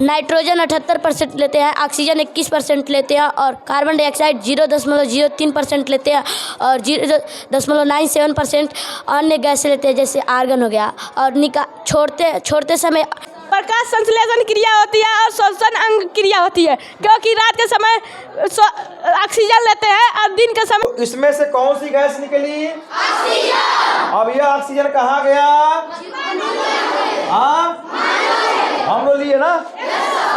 Nitrogen 78% लेते हैं, oxygen 21% लेते हैं और कार्बन डाइऑक्साइड 0.03% लेते हैं और 0.97% अन्य गैस लेते हैं जैसे आर्गन हो गया। और छोड़ते समय प्रकाश संश्लेषण क्रिया होती है और श्वसन अंग क्रिया होती है, क्योंकि रात के समय ऑक्सीजन लेते हैं और दिन के समय। इसमें से कौन सी गैस निकली? ऑक्सीजन। अब यह ऑक्सीजन कहाँ गया? हाँ, हम लोग लिए ना।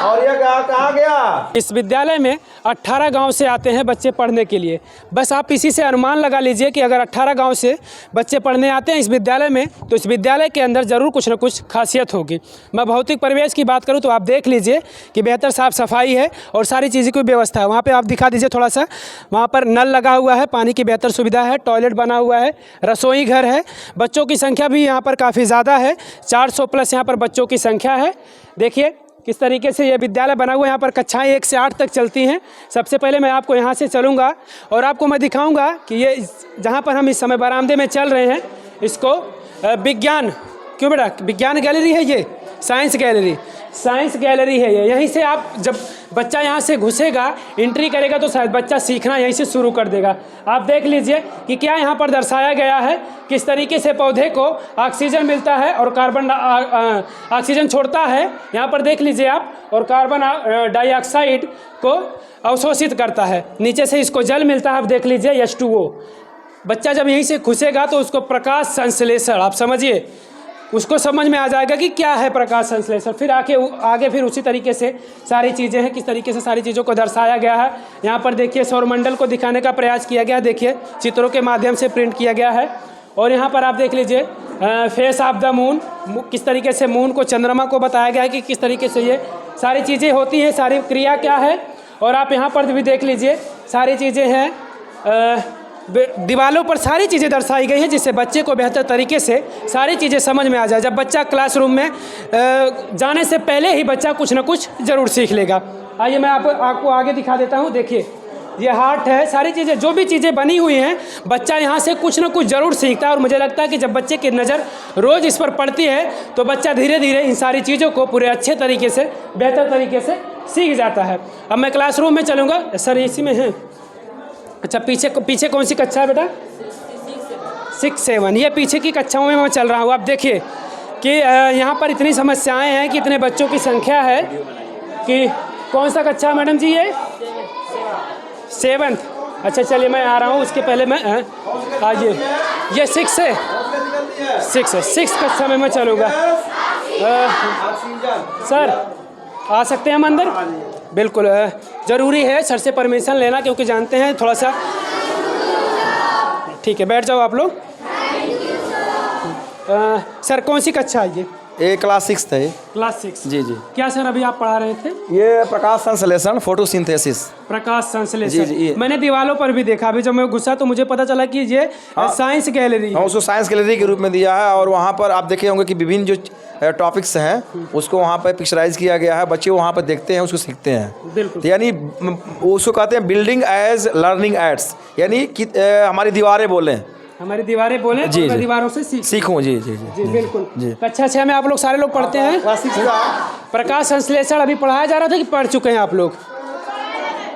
और यह कहाँ गया? इस विद्यालय में 18 गांव से आते हैं बच्चे पढ़ने के लिए। बस आप इसी से अनुमान लगा लीजिए कि अगर 18 गांव से बच्चे पढ़ने आते हैं इस विद्यालय में, तो इस विद्यालय के अंदर ज़रूर कुछ न कुछ खासियत होगी। मैं भौतिक परिवेश की बात करूं तो आप देख लीजिए कि बेहतर साफ़ सफाई है और सारी चीज़ों की व्यवस्था है। वहाँ पर आप दिखा दीजिए थोड़ा सा, वहाँ पर नल लगा हुआ है, पानी की बेहतर सुविधा है, टॉयलेट बना हुआ है, रसोई घर है। बच्चों की संख्या भी यहाँ पर काफ़ी ज़्यादा है, 400 प्लस यहाँ पर बच्चों की संख्या है। देखिए किस तरीके से ये विद्यालय बना हुआ है। यहाँ पर कक्षाएं 1 से 8 तक चलती हैं। सबसे पहले मैं आपको यहाँ से चलूँगा और आपको मैं दिखाऊँगा कि ये जहाँ पर हम इस समय बरामदे में चल रहे हैं, इसको विज्ञान, क्यों बेटा, विज्ञान गैलरी है, ये साइंस गैलरी है ये। यहीं से आप जब बच्चा यहाँ से घुसेगा, एंट्री करेगा, तो शायद बच्चा सीखना यहीं से शुरू कर देगा। आप देख लीजिए कि क्या यहाँ पर दर्शाया गया है, किस तरीके से पौधे को ऑक्सीजन मिलता है और कार्बन ऑक्सीजन छोड़ता है। यहाँ पर देख लीजिए आप, और कार्बन डाइऑक्साइड को अवशोषित करता है। नीचे से इसको जल मिलता है, आप देख लीजिए H2O। बच्चा जब यहीं से घुसेगा तो उसको प्रकाश संश्लेषण, आप समझिए, उसको समझ में आ जाएगा कि क्या है प्रकाश संश्लेषण। फिर आगे फिर उसी तरीके से सारी चीज़ें हैं, किस तरीके से सारी चीज़ों को दर्शाया गया है। यहाँ पर देखिए सौरमंडल को दिखाने का प्रयास किया गया है, देखिए चित्रों के माध्यम से प्रिंट किया गया है। और यहाँ पर आप देख लीजिए फेस ऑफ द मून, किस तरीके से मून को, चंद्रमा को बताया गया है कि किस तरीके से ये सारी चीज़ें होती हैं, सारी क्रिया क्या है। और आप यहाँ पर भी देख लीजिए सारी चीज़ें हैं, दीवालों पर सारी चीज़ें दर्शाई गई हैं, जिससे बच्चे को बेहतर तरीके से सारी चीज़ें समझ में आ जाए। जब बच्चा क्लासरूम में जाने से पहले ही बच्चा कुछ ना कुछ ज़रूर सीख लेगा। आइए मैं आपको आगे दिखा देता हूँ। देखिए ये हार्ट है, सारी चीज़ें, जो भी चीज़ें बनी हुई हैं, बच्चा यहाँ से कुछ ना कुछ ज़रूर सीखता है। और मुझे लगता है कि जब बच्चे की नज़र रोज़ इस पर पड़ती है तो बच्चा धीरे धीरे इन सारी चीज़ों को पूरे अच्छे तरीके से, बेहतर तरीके से सीख जाता है। अब मैं क्लासरूम में चलूँगा। सर इसी में है? अच्छा, पीछे कौन सी कक्षा है बेटा? 6-7, ये पीछे की कक्षाओं में मैं चल रहा हूँ। आप देखिए कि यहाँ पर इतनी समस्याएं हैं कि इतने बच्चों की संख्या है कि कौन सा कक्षा है मैडम जी? ये 7th। अच्छा चलिए मैं आ रहा हूँ, उसके पहले मैं आइए, ये 6 है, 6 कक्षा में मैं चलूँगा। सर आ सकते हैं हम अंदर? बिल्कुल ज़रूरी है सर से परमिशन लेना, क्योंकि जानते हैं थोड़ा सा। ठीक है, बैठ जाओ आप लोग। सर कौन सी कक्षा है ये? क्लास 6 है। क्लास 6? जी। क्या सर अभी आप पढ़ा रहे थे? ये प्रकाश संश्लेषण, फोटोसिंथेसिस। प्रकाश संश्लेषण जी। मैंने दीवालों पर भी देखा, अभी जब मैं घुसा तो मुझे पता चला कि ये साइंस गैलरी है। उसको साइंस गैलरी के रूप में दिया है। और वहाँ पर आप देखे होंगे कि विभिन्न जो टॉपिक्स हैं उसको वहाँ पर पिक्चराइज किया गया है। बच्चे वहाँ पर देखते हैं, उसको सीखते हैं। बिल्कुल। यानी उसको कहते हैं बिल्डिंग एज लर्निंग एड्स, यानी कि हमारी दीवारें बोलें, हमारी दीवारें बोले जी, और दीवारों से सीखूं। जी बिल्कुल जी। कक्षा 6 में आप लोग सारे लोग पढ़ते हैं। प्रकाश संश्लेषण अभी पढ़ाया जा रहा था कि पढ़ चुके हैं आप लोग?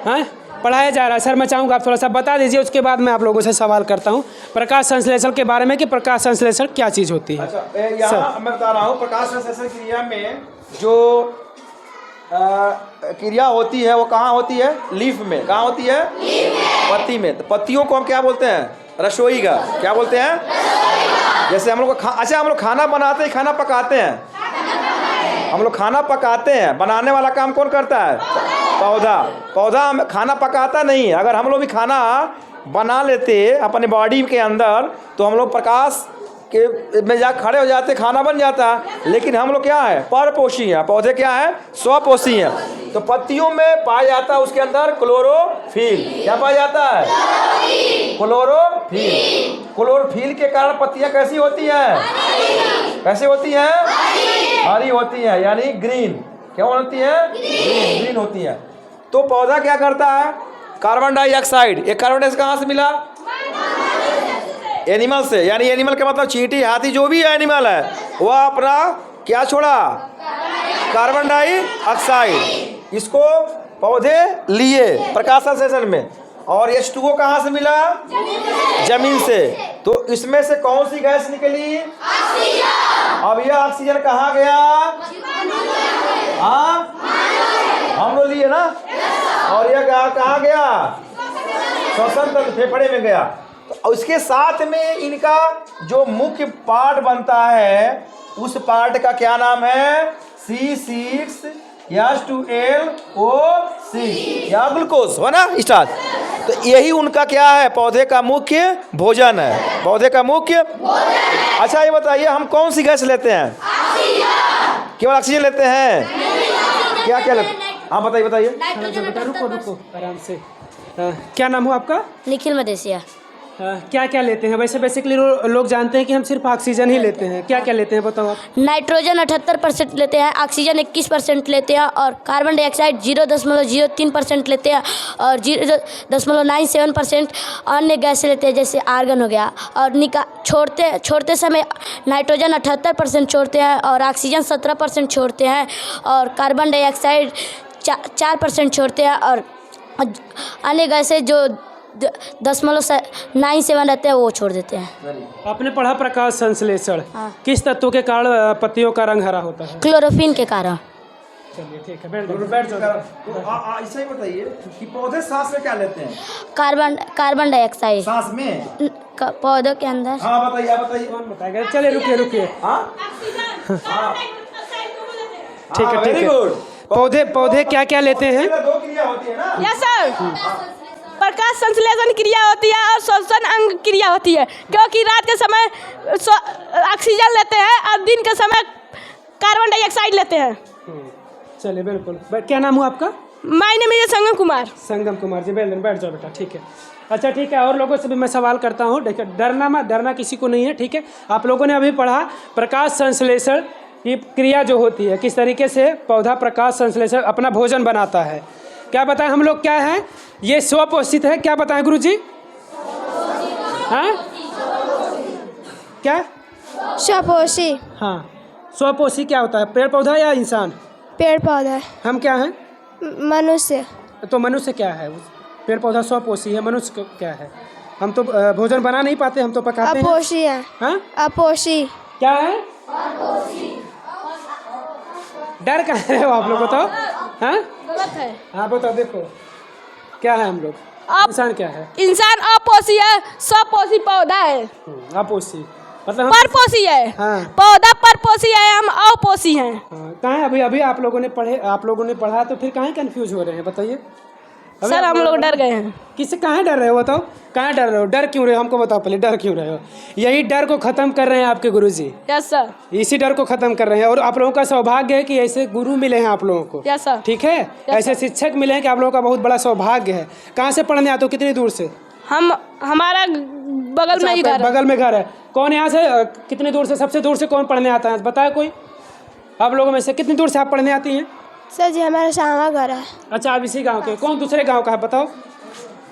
हैं, पढ़ाया जा रहा है। सर मैं चाहूँगा आप थोड़ा सा बता दीजिए, उसके बाद मैं आप लोगों से सवाल करता हूँ प्रकाश संश्लेषण के बारे में कि प्रकाश संश्लेषण क्या चीज़ होती है। यहाँ मैं बता रहा हूँ, प्रकाश संश्लेषण क्रिया में जो क्रिया होती है वो कहाँ होती है? लीफ में। कहाँ होती है? पत्ती में। तो पत्तियों को हम क्या बोलते हैं? रसोई का। क्या बोलते हैं? जैसे हम लोग अच्छा, हम लोग खाना बनाते हैं, खाना पकाते हैं। हम लोग खाना पकाते हैं, बनाने वाला काम कौन करता है? पौधा खाना पकाता नहीं है। अगर हम लोग भी खाना बना लेते अपने बॉडी के अंदर तो हम लोग प्रकाश के में जा खड़े हो जाते, खाना बन जाता। लेकिन हम लोग क्या है? परपोषी हैं। पौधे क्या है? स्वपोषी हैं। तो पत्तियों में पाया जाता है उसके अंदर क्लोरोफिल। क्या पाया जाता है? क्लोरोफिल। क्लोरोफिल के कारण पत्तियां कैसी होती हैं? कैसी होती हैं? हरी होती हैं, यानी ग्रीन। क्या होती है? ग्रीन होती है। तो पौधा क्या करता है? Carbon dioxide. एक कार्बन डाइऑक्साइड कहाँ से मिला? एनिमल से। यानी एनिमल का मतलब चींटी, हाथी, जो भी एनिमल है वह अपना क्या छोड़ा? कार्बन डाइऑक्साइड, इसको पौधे लिए प्रकाश संश्लेषण में, और H2O कहाँ से मिला? जमीन से। तो इसमें से कौन सी गैस निकली? ऑक्सीजन। अब यह ऑक्सीजन कहाँ गया? हाँ, हम लोग लिए ना, और यह कहाँ गया? श्वसन तंत्र, फेफड़े में गया। तो उसके साथ में इनका जो मुख्य पार्ट बनता है, उस पार्ट का क्या नाम है? C6H12LO6 या ग्लूकोज, है ना स्टार्च। तो यही उनका क्या है? पौधे का मुख्य भोजन है, पौधे का मुख्य भोजन। अच्छा ये बताइए, हम कौन सी गैस लेते हैं? ऑक्सीजन। केवल ऑक्सीजन लेते हैं? क्या क्या लेते हैं? हाँ बताइए बताइए। रुको आराम से। क्या नाम हो आपका? निखिल मदेसिया। क्या क्या लेते हैं? वैसे बेसिकली लोग जानते हैं कि हम सिर्फ ऑक्सीजन ही लेते हैं, क्या क्या लेते हैं बताओ आप? नाइट्रोजन 78% लेते हैं, ऑक्सीजन 21% लेते हैं, और कार्बन डाइऑक्साइड 0.03% लेते हैं, और 0.97% अन्य गैस लेते हैं, जैसे आर्गन हो गया। और छोड़ते समय नाइट्रोजन 78% छोड़ते हैं, और ऑक्सीजन 17% छोड़ते हैं, और कार्बन डाइऑक्साइड 4% छोड़ते हैं, और अन्य गैसें जो 0.97 रहते हैं वो छोड़ देते हैं। आपने पढ़ा प्रकाश संश्लेषण, किस तत्वों के कारण पत्तियों का रंग हरा होता है? क्लोरोफिन के कारण। चलिए ठीक है, बैठ जाओ। तो ऐसा ही बताइए कि पौधे सांस में क्या लेते हैं? कार्बन डाइऑक्साइड सांस में, पौधों के अंदर। हाँ बताइए बताइए। कौन बताएगा? चलिए रुकिए। हाँ ठीक है वेरी गुड। पौधे क्या क्या लेते हैं? 2 क्रिया होती है ना? Yes sir. प्रकाश संश्लेषण क्रिया होती है और श्वसन अंग क्रिया होती है, क्योंकि रात के समय ऑक्सीजन लेते हैं और दिन के समय कार्बन डाइऑक्साइड लेते हैं। चलिए बिल्कुल। क्या नाम हुआ आपका? माय नेम इज संगम कुमार। संगम कुमार जी, बैठ जाओ बेटा। ठीक है, अच्छा ठीक है। और लोगों से भी मैं सवाल करता हूँ, देखिए डरना किसी को नहीं है, ठीक है। आप लोगों ने अभी पढ़ा प्रकाश संश्लेषण की क्रिया जो होती है, किस तरीके से पौधा प्रकाश संश्लेषण अपना भोजन बनाता है। क्या बताएं हम लोग, क्या है ये? स्वपोषित है। क्या बताएं गुरुजी? हाँ क्या? स्वपोषी। हाँ, स्वपोषी क्या होता है? पेड़ पौधा या इंसान? पेड़ पौधा। हम क्या हैं? मनुष्य। तो मनुष्य क्या है? पेड़ पौधा स्वपोषी है, मनुष्य क्या है? हम तो भोजन बना नहीं पाते, हम तो पकाते हैं। अपोषी है। हाँ, अपोषी। क्या है? डर कहाँ है वो आप लोग बताओ? हाँ गलत है। हाँ बताओ, देखो क्या है हम लोग? इंसान क्या है? इंसान अपोषी है, स्वपोषी पौधा है। अपोषी मतलब परपोषी है। हाँ। पौधा परपोषी है, हम अपोषी हैं। कहाँ अभी आप लोगों ने पढ़ा तो फिर कहाँ कंफ्यूज हो रहे हैं बताइए? सर हम लोग डर गए हैं। किससे? कहाँ डर रहे हो बताओ? कहाँ डर रहे हो? डर क्यों रहे हो हमको बताओ पहले, डर क्यों रहे हो? यही डर को ख़त्म कर रहे हैं आपके गुरुजी। Yes sir. इसी डर को ख़त्म कर रहे हैं, और आप लोगों का सौभाग्य है कि ऐसे गुरु मिले हैं आप लोगों को। Yes sir. ठीक है, ऐसे शिक्षक मिले हैं कि आप लोगों का बहुत बड़ा सौभाग्य है। कहाँ से पढ़ने आते हो? कितनी दूर से? हमारा बगल में इधर बगल में घर है। कौन यहाँ से कितनी दूर से, सबसे दूर से कौन पढ़ने आता है बताए कोई? आप लोगों में से कितनी दूर से आप पढ़ने आती हैं? सर जी हमारा सामा घर है। अच्छा, आप इसी गांव के? कौन दूसरे गांव का है बताओ?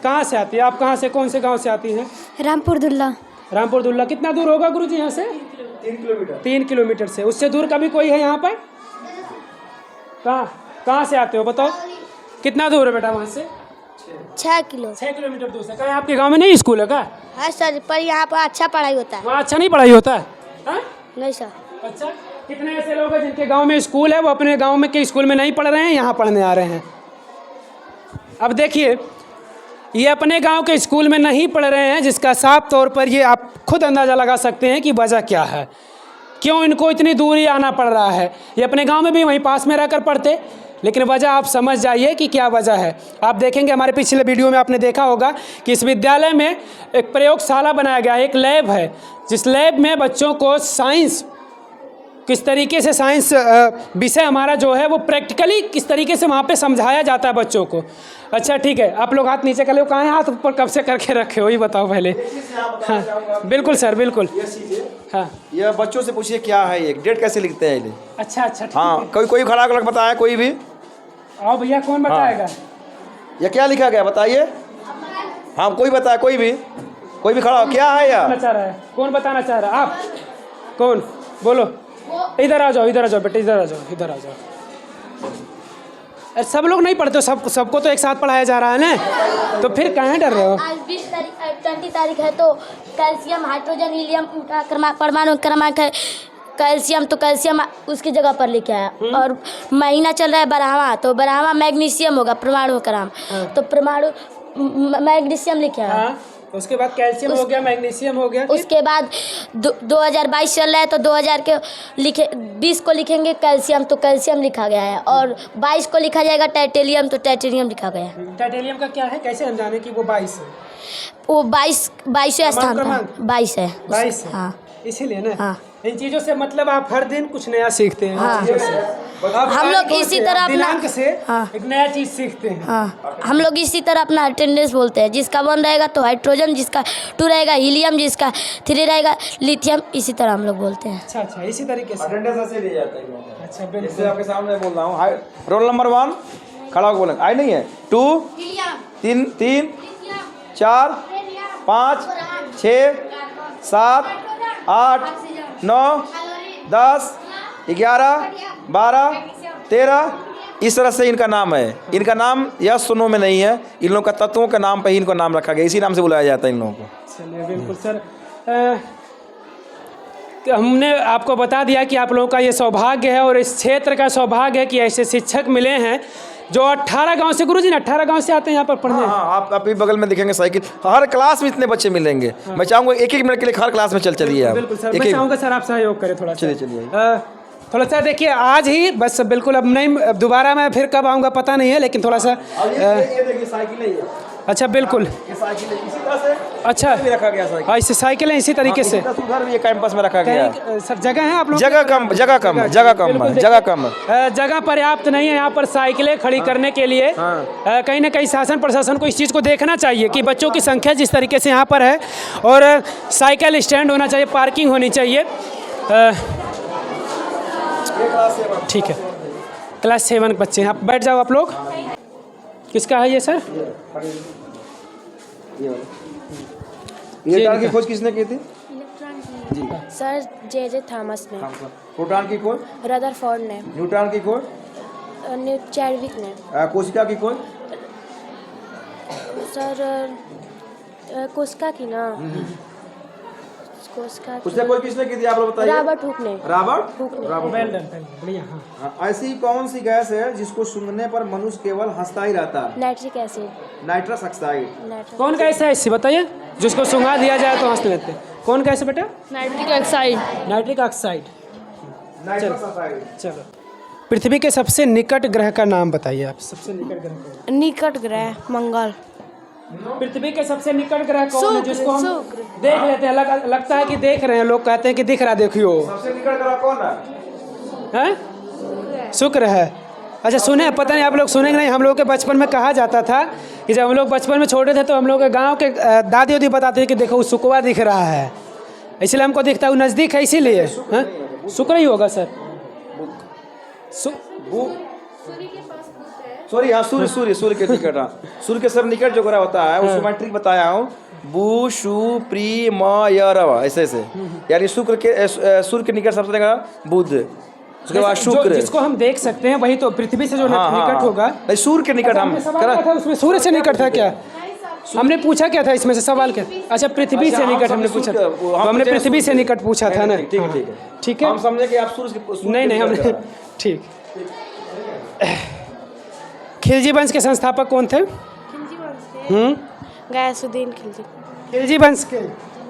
कहाँ से आती है आप? कहाँ से, कौन से गांव से आती हैं? रामपुर दुल्ला। रामपुर दुल्ला। कितना दूर होगा गुरुजी यहाँ से? 3 किलोमीटर। 3 किलोमीटर से। उससे दूर का भी कोई है यहाँ पर? कहाँ से आते हो बताओ? कितना दूर है बेटा वहाँ से? 6 किलो। 6 किलोमीटर दूर से। कहाँ आपके गाँव में नहीं स्कूल है क्या? हाँ सर, पर यहाँ पर अच्छा पढ़ाई होता है। वहाँ अच्छा नहीं पढ़ाई होता है? हाँ? नहीं सर। अच्छा, कितने ऐसे लोग हैं जिनके गांव में स्कूल है, वो अपने गांव में के स्कूल में नहीं पढ़ रहे हैं, यहाँ पढ़ने आ रहे हैं। अब देखिए, ये अपने गांव के स्कूल में नहीं पढ़ रहे हैं, जिसका साफ तौर पर ये आप खुद अंदाज़ा लगा सकते हैं कि वजह क्या है, क्यों इनको इतनी दूरी आना पड़ रहा है। ये अपने गाँव में भी वहीं पास में रहकर पढ़ते, लेकिन वजह आप समझ जाइए कि क्या वजह है। आप देखेंगे हमारे पिछले वीडियो में आपने देखा होगा कि इस विद्यालय में एक प्रयोगशाला बनाया गया है, एक लैब है, जिस लैब में बच्चों को साइंस, किस तरीके से साइंस विषय हमारा जो है वो प्रैक्टिकली किस तरीके से वहाँ पे समझाया जाता है बच्चों को। अच्छा ठीक है, आप लोग हाथ नीचे कर लो। कहाँ है हाथ ऊपर कब से करके रखे हो, ये बताओ पहले। हाँ बिल्कुल सर, बिल्कुल। हाँ, यह बच्चों से पूछिए क्या है ये, डेट कैसे लिखते हैं ये? अच्छा ठीक हाँ, है। कोई खड़ा कर बताया, कोई भी? आओ भैया, कौन बताएगा? यह क्या लिखा गया बताइए? हाँ कोई बताया, कोई भी खड़ा हो, क्या है यह? चाह रहा है? कौन बताना चाह रहा है? आप कौन? बोलो। इधर आ जाओ बेटे, इधर आ जाओ। अरे सब लोग नहीं पढ़ते, सबको तो एक साथ पढ़ाया जा रहा है ना, तो फिर कहाँ डर रहे हो? आज 20 तारीख है तो कैल्शियम, हाइड्रोजन, हीलियम का परमाणु क्रमांक है कैल्शियम, तो कैल्शियम उसकी जगह पर लेके आया। और महीना चल रहा है बारहवां, तो बारहवां मैग्नीशियम होगा परमाणु क्रमांक, तो परमाणु मैग्नीशियम लेके आया। हाँ, उसके बाद कैल्शियम हो गया, मैग्नीशियम हो गया, उसके बाद 2022 चल रहा है तो 2000 के 20 को लिखेंगे कैल्शियम, तो कैल्शियम लिखा गया है। और 22 को लिखा जाएगा टाइटेनियम, तो टाइटेनियम लिखा गया है। टाइटेनियम का क्या है, कैसे हम जाने कि वो 22 है? वो 22वें स्थान पर क्रमांक? 22 है। 22 है, हाँ इसीलिए ना। हाँ। इन चीज़ों से मतलब आप हर दिन कुछ नया सीखते हैं। हाँ। इन चीज़ों से। अब हम लोग तारीखों इसी से, तरह अब अपना- दिनांक से हाँ। एक नया चीज़ सीखते हैं। हाँ, हम लोग इसी तरह अपना अटेंडेंस बोलते हैं। जिसका 1 रहेगा तो हाइड्रोजन, जिसका 2 रहेगा हीलियम, जिसका 3 रहेगा लिथियम, इसी तरह हम लोग बोलते हैं। अच्छा अच्छा, इसी तरीके से। अटेंडेंस ऐसे लिया जाता है इन लोगों का। अच्छा जैसे बिल्कुल। आपके सामने बोल रहा हूँ, रोल नंबर 1 खड़ा होकर बोलेंगे, आई नहीं है, 2 3 4 5 6 7 8 9 10 11 12 13, इस तरह से इनका नाम है। इनका नाम यस सुनो में नहीं है, इन लोगों का तत्वों के नाम पे ही इनको नाम रखा गया, इसी नाम से बुलाया जाता है इन लोगों को। चलिए बिल्कुल सर, हमने आपको बता दिया कि आप लोगों का ये सौभाग्य है और इस क्षेत्र का सौभाग्य है कि ऐसे शिक्षक मिले हैं जो 18 गांव से, गुरुजी 18 गांव से आते हैं यहाँ पर पढ़ने। हाँ, आप अभी बगल में दिखेंगे साइकिल, हर क्लास में इतने बच्चे मिलेंगे। मैं चाहूँगा 1-1 मिनट के लिए हर क्लास में चलिए आप। बिल्कुल सर, एक मैं एक चाहूँगा सर आप सहयोग करें थोड़ा। चलिए। थोड़ा सा देखिए, आज ही बस बिल्कुल, अब नहीं, अब दोबारा मैं फिर कब आऊँगा पता नहीं है, लेकिन थोड़ा सा ये देखिए साइकिल है ये। अच्छा बिल्कुल, ये साइकिल है, इसी तरह से अच्छा भी रखा गया साइकिल। ऐसे साइकिल है इसी तरीके से। उधर भी ये कैंपस में रखा गया है। कहीं सर जगह है आप लोग? जगह कम है। जगह पर्याप्त नहीं है यहाँ पर साइकिलें खड़ी करने के लिए। कहीं ना कहीं शासन प्रशासन को इस चीज़ को देखना चाहिए कि बच्चों की संख्या जिस तरीके से यहाँ पर है, और साइकिल स्टैंड होना चाहिए, पार्किंग होनी चाहिए। ठीक है, क्लास 7 बच्चे हैं, आप बैठ जाओ आप लोग। किसका है ये सर? इलेक्ट्रॉन की खोज किसने की थी? सर जे थॉमस ने। प्रोटॉन की खोज रदरफोर्ड ने। न्यूट्रॉन की खोज चैडविक ने। कोशिका की खोज सर कोस्का की ना, कोस्का की। उसने खोज किसने की थी आप लोग बताइए? रॉबर्ट हुक ने। रॉबर्ट वेल डन, बढ़िया। हाँ, ऐसी कौन सी गैस है जिसको सूंघने पर मनुष्य केवल हंसता ही रहता है? Nitric acid. Nitrous oxide. कौन गैस है इससे बताइए, जिसको सुंघा दिया जाए तो हंसने लगते हैं? कौन गैस है बेटा? Nitric oxide. Nitric oxide. Nitrous oxide. चलो, पृथ्वी के सबसे निकट ग्रह का नाम बताइए आप। सबसे निकट ग्रह कौन? निकट ग्रह मंगल। पृथ्वी के सबसे निकट ग्रह कौन है जिसको हम देख लेते हैं, लगता है कि देख रहे हैं, लोग कहते हैं कि दिख रहा, देखियो। सबसे निकट ग्रह कौन है? हैं? शुक्र है। अच्छा सुने, पता नहीं आप लोग सुने नहीं, हम लोग के बचपन में कहा जाता था कि जब हम लोग बचपन में छोटे थे तो हम लोग के गाँव के दादी उदी बताते थे कि देखो वो शुक्रवा दिख रहा है, इसलिए हमको दिखता है, वो नज़दीक है इसीलिए। शुक्र ही होगा सर। सॉरी, हाँ, सूर्य के निकट। हाँ, सूर्य के सब निकट जो ग्रह होता है उसको मैं ट्रिक बताया हूँ, बु शु प्री म य र, ऐसे यानी सूर्य के निकट सबसे निकट बुध, उसके बाद शुक्र, जिसको हम देख सकते हैं वही तो पृथ्वी से जो निकट होगा। नहीं, सूर्य के निकट हम था उसमें सूर्य से निकट था क्या? हमने पूछा क्या था इसमें से सवाल क्या? अच्छा, पृथ्वी से निकट हमने पूछा था, हमने पृथ्वी से निकट पूछा था ना। ठीक है, हम समझे कि आप सूर्य के नहीं हमने, ठीक। खिलजी वंश के संस्थापक कौन थे? गयासुद्दीन खिलजी। खिलजी वंश के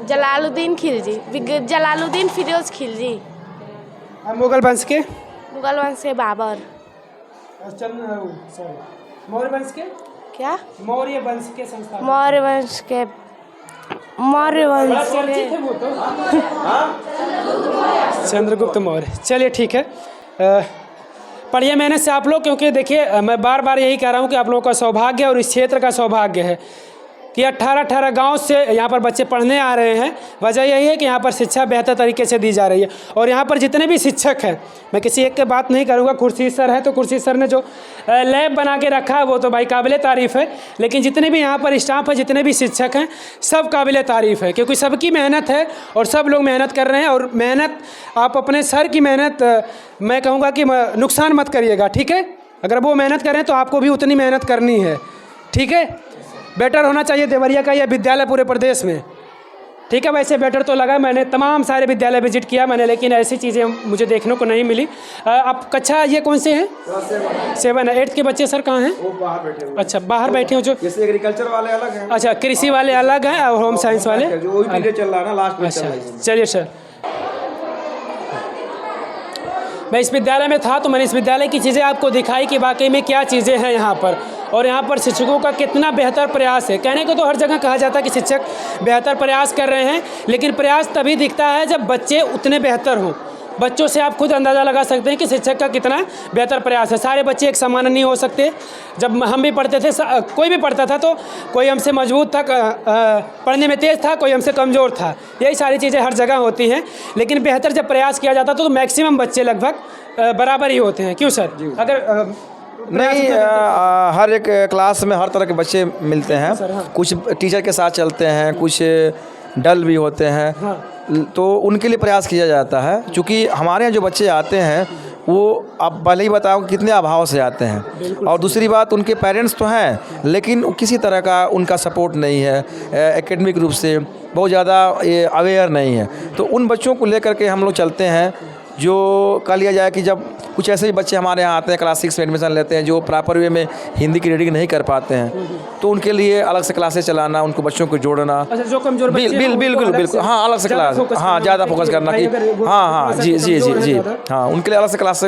जलालुद्दीन खिलजी। जलालुद्दीन फिरोज खिलजी। मुगल वंश के? मुगल वंश के बाबर। मौर्य वंश के? क्या? मौर्य वंश के संस्थापक? मौर्य वंश के चंद्रगुप्त मौर्य। चलिए ठीक है, पढ़िए मेहनत से आप लोग, क्योंकि देखिए मैं बार बार यही कह रहा हूँ कि आप लोगों का सौभाग्य और इस क्षेत्र का सौभाग्य है कि 18 गांव से यहाँ पर बच्चे पढ़ने आ रहे हैं। वजह यही है कि यहाँ पर शिक्षा बेहतर तरीके से दी जा रही है, और यहाँ पर जितने भी शिक्षक हैं, मैं किसी एक की बात नहीं करूँगा, खुर्शीद सर है तो खुर्शीद सर ने जो लैब बना के रखा है वो तो भाई काबिल तारीफ़ है, लेकिन जितने भी यहाँ पर स्टाफ है, जितने भी शिक्षक हैं, सब काबिल तारीफ़ है, क्योंकि सबकी मेहनत है और सब लोग मेहनत कर रहे हैं। और मेहनत, आप अपने सर की मेहनत, मैं कहूँगा कि नुकसान मत करिएगा, ठीक है? अगर वो मेहनत करें तो आपको भी उतनी मेहनत करनी है, ठीक है। बेटर होना चाहिए देवरिया का यह विद्यालय पूरे प्रदेश में, ठीक है। वैसे बेटर तो लगा, मैंने तमाम सारे विद्यालय विजिट किया मैंने, लेकिन ऐसी चीज़ें मुझे देखने को नहीं मिली। आप कक्षा ये कौन से हैं? 7 है। 8th के बच्चे सर कहाँ हैं? वो बाहर बैठे हुए। अच्छा, बाहर बैठे हो जो। जैसे एग्रीकल्चर वाले अलग हैं, अच्छा, कृषि वाले अलग हैं और होम साइंस वाले। जो वही पीरियड चल रहा है ना, लास्ट में चल अच्छा, रहा है। चलिए सर। मैं इस विद्यालय में था तो मैंने इस विद्यालय की चीज़ें आपको दिखाई कि वाकई में क्या चीज़ें हैं यहाँ पर, और यहाँ पर शिक्षकों का कितना बेहतर प्रयास है। कहने को तो हर जगह कहा जाता है कि शिक्षक बेहतर प्रयास कर रहे हैं, लेकिन प्रयास तभी दिखता है जब बच्चे उतने बेहतर हों। बच्चों से आप खुद अंदाज़ा लगा सकते हैं कि शिक्षक का कितना बेहतर प्रयास है। सारे बच्चे एक समान नहीं हो सकते। जब हम भी पढ़ते थे, कोई भी पढ़ता था तो कोई हमसे मजबूत था, पढ़ने में तेज़ था, कोई हमसे कमज़ोर था। यही सारी चीज़ें हर जगह होती हैं, लेकिन बेहतर जब प्रयास किया जाता तो मैक्सिमम बच्चे लगभग बराबर ही होते हैं। क्यों सर? अगर नहीं, हर एक क्लास में हर तरह के बच्चे मिलते हैं। कुछ टीचर के साथ चलते हैं, कुछ डल भी होते हैं, तो उनके लिए प्रयास किया जाता है। क्योंकि हमारे यहाँ जो बच्चे आते हैं वो आप पहले ही बताओ कि कितने अभाव से आते हैं, और दूसरी बात उनके पेरेंट्स तो हैं लेकिन किसी तरह का उनका सपोर्ट नहीं है, एकेडमिक रूप से बहुत ज़्यादा अवेयर नहीं है। तो उन बच्चों को लेकर के हम लोग चलते हैं। जो कह लिया जाए कि जब कुछ ऐसे भी बच्चे हमारे यहाँ आते हैं, क्लास 6 में एडमिशन लेते हैं, जो प्रॉपर वे में हिंदी की रीडिंग नहीं कर पाते हैं, तो उनके लिए अलग से क्लासेस चलाना, उनको बच्चों को जोड़ना। अच्छा, जो कमजोर बच्चे हैं बिल्कुल बिल्कुल, हाँ अलग से क्लास, हाँ ज़्यादा फोकस करना कि हाँ जी जी जी जी हाँ, उनके लिए अलग से क्लास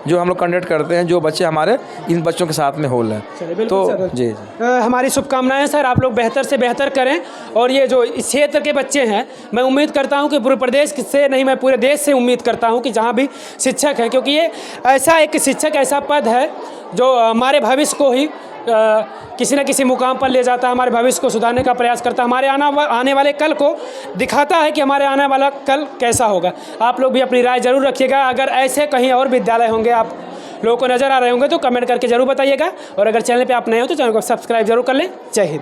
जो हम लोग कंडक्ट करते हैं, जो बच्चे हमारे इन बच्चों के साथ में होल हैं। तो जी हमारी शुभकामनाएं सर, आप लोग बेहतर से बेहतर करें। और ये जो इस क्षेत्र के बच्चे हैं, मैं उम्मीद करता हूं कि पूरे प्रदेश से नहीं, मैं पूरे देश से उम्मीद करता हूं कि जहां भी शिक्षक हैं, क्योंकि ये ऐसा एक शिक्षक ऐसा पद है जो हमारे भविष्य को ही किसी न किसी मुकाम पर ले जाता है, हमारे भविष्य को सुधारने का प्रयास करता है, हमारे आने वाले कल को दिखाता है कि हमारे आने वाला कल कैसा होगा। आप लोग भी अपनी राय ज़रूर रखिएगा। अगर ऐसे कहीं और विद्यालय होंगे आप लोगों को नज़र आ रहे होंगे तो कमेंट करके ज़रूर बताइएगा, और अगर चैनल पे आप नए हो तो चैनल को सब्सक्राइब जरूर कर लें। जय हिंद।